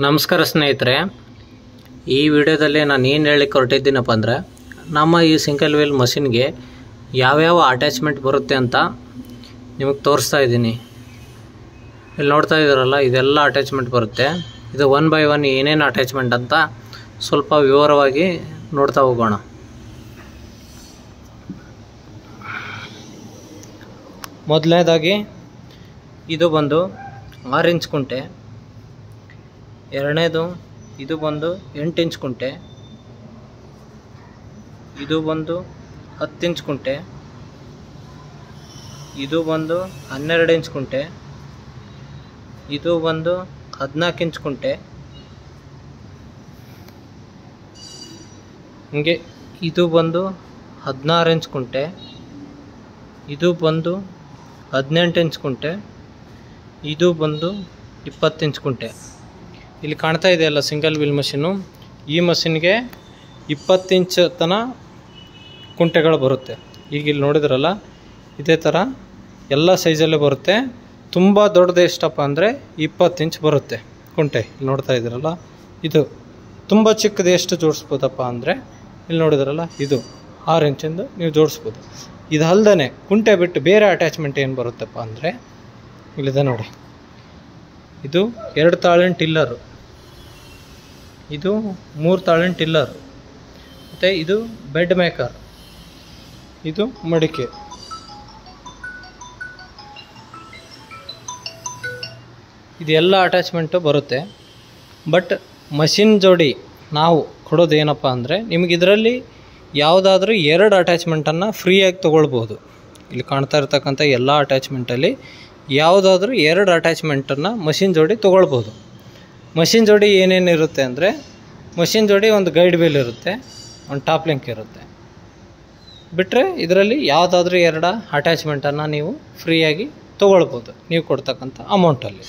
ನಮಸ್ಕಾರ ಸ್ನೇಹಿತರೆ, ಈ ವಿಡಿಯೋದಲ್ಲಿ ನಾನು ಏನು ಹೇಳಲಿಕ್ಕೆ ಹೊರಟಿದ್ದೀನಪ್ಪ ಅಂದರೆ ನಮ್ಮ ಈ ಸಿಂಗಲ್ ವೀಲ್ ಮಷಿನ್ಗೆ ಯಾವ್ಯಾವ ಅಟ್ಯಾಚ್ಮೆಂಟ್ ಬರುತ್ತೆ ಅಂತ ನಿಮಗೆ ತೋರಿಸ್ತಾ ಇದ್ದೀನಿ. ಇಲ್ಲಿ ನೋಡ್ತಾ ಇದ್ದೀರಲ್ಲ, ಇದೆಲ್ಲ ಅಟ್ಯಾಚ್ಮೆಂಟ್ ಬರುತ್ತೆ. ಇದು ಒನ್ ಬೈ ಒನ್ ಏನೇನು ಅಟ್ಯಾಚ್ಮೆಂಟ್ ಅಂತ ಸ್ವಲ್ಪ ವಿವರವಾಗಿ ನೋಡ್ತಾ ಹೋಗೋಣ. ಮೊದಲನೇದಾಗಿ ಇದು ಬಂದು 6 ಇಂಚ್ ಕುಂಟೆ, ಎರಡನೇದು ಇದು ಬಂದು 8 ಇಂಚ್ ಕುಂಟೆ, ಇದು ಬಂದು 10 ಇಂಚ್ ಕುಂಟೆ, ಇದು ಬಂದು 12 ಇಂಚ್ ಕುಂಟೆ, ಇದು ಬಂದು 14 ಇಂಚ್ ಕುಂಟೆ, ಹೀಗೆ ಇದು ಬಂದು 16 ಇಂಚ್ ಕುಂಟೆ, ಇದು ಬಂದು 18 ಇಂಚ್ ಕುಂಟೆ, ಇದು ಬಂದು 20 ಇಂಚ್ ಕುಂಟೆ. ಇಲ್ಲಿ ಕಾಣ್ತಾ ಇದೆಯಲ್ಲ ಸಿಂಗಲ್ ವೀಲ್ ಮಷೀನು, ಈ ಮಷಿನ್ಗೆ 20 ಇಂಚ್ ತನ ಕುಂಟೆಗಳು ಬರುತ್ತೆ. ಈಗ ಇಲ್ಲಿ ನೋಡಿದ್ರಲ್ಲ, ಇದೇ ಥರ ಎಲ್ಲ ಸೈಜಲ್ಲೇ ಬರುತ್ತೆ. ತುಂಬ ದೊಡ್ಡದು ಎಷ್ಟಪ್ಪ ಅಂದರೆ 20 ಇಂಚ್ ಬರುತ್ತೆ ಕುಂಟೆ. ಇಲ್ಲಿ ನೋಡ್ತಾ ಇದ್ದೀರಲ್ಲ, ಇದು ತುಂಬ ಚಿಕ್ಕದು ಎಷ್ಟು ಜೋಡಿಸ್ಬೋದಪ್ಪ ಅಂದರೆ ಇಲ್ಲಿ ನೋಡಿದ್ರಲ್ಲ, ಇದು 6 ಇಂಚಿಂದು ನೀವು ಜೋಡಿಸ್ಬೋದು. ಇದು ಅಲ್ದೇ ಕುಂಟೆ ಬಿಟ್ಟು ಬೇರೆ ಅಟ್ಯಾಚ್ಮೆಂಟ್ ಏನು ಬರುತ್ತಪ್ಪ ಅಂದರೆ ಇಲ್ಲಿದೆ ನೋಡಿ. ಇದು 2 ತಾಳಿನ ಟಿಲ್ಲರು, ಇದು 3 ತಾಳಿನ ಟಿಲ್ಲರು, ಮತ್ತು ಇದು ಬೆಡ್ ಮೇಕರ್, ಇದು ಮಡಿಕೆ. ಇದೆಲ್ಲ ಅಟ್ಯಾಚ್ಮೆಂಟು ಬರುತ್ತೆ. ಬಟ್ ಮಷಿನ್ ಜೋಡಿ ನಾವು ಕೊಡೋದು ಏನಪ್ಪ ಅಂದರೆ, ನಿಮಗೆ ಇದರಲ್ಲಿ ಯಾವುದಾದ್ರೂ 2 ಅಟ್ಯಾಚ್ಮೆಂಟನ್ನು ಫ್ರೀಯಾಗಿ ತೊಗೊಳ್ಬೋದು. ಇಲ್ಲಿ ಕಾಣ್ತಾ ಇರ್ತಕ್ಕಂಥ ಎಲ್ಲ ಅಟ್ಯಾಚ್ಮೆಂಟಲ್ಲಿ ಯಾವುದಾದ್ರೂ 2 ಅಟ್ಯಾಚ್ಮೆಂಟನ್ನು ಮಷಿನ್ ಜೋಡಿ ತೊಗೊಳ್ಬೋದು. ಮಷಿನ್ ಜೋಡಿ ಏನೇನು ಇರುತ್ತೆ ಅಂದರೆ, ಮಷಿನ್ ಜೋಡಿ ಒಂದು ಗೈಡ್ ವೀಲ್ ಇರುತ್ತೆ, ಒಂದು ಟಾಪ್ ಲಿಂಕ್ ಇರುತ್ತೆ. ಬಿಟ್ಟರೆ ಇದರಲ್ಲಿ ಯಾವುದಾದ್ರೂ 2 ಅಟ್ಯಾಚ್ಮೆಂಟನ್ನು ನೀವು ಫ್ರೀಯಾಗಿ ತೊಗೊಳ್ಬೋದು ನೀವು ಕೊಡ್ತಕ್ಕಂಥ ಅಮೌಂಟಲ್ಲಿ.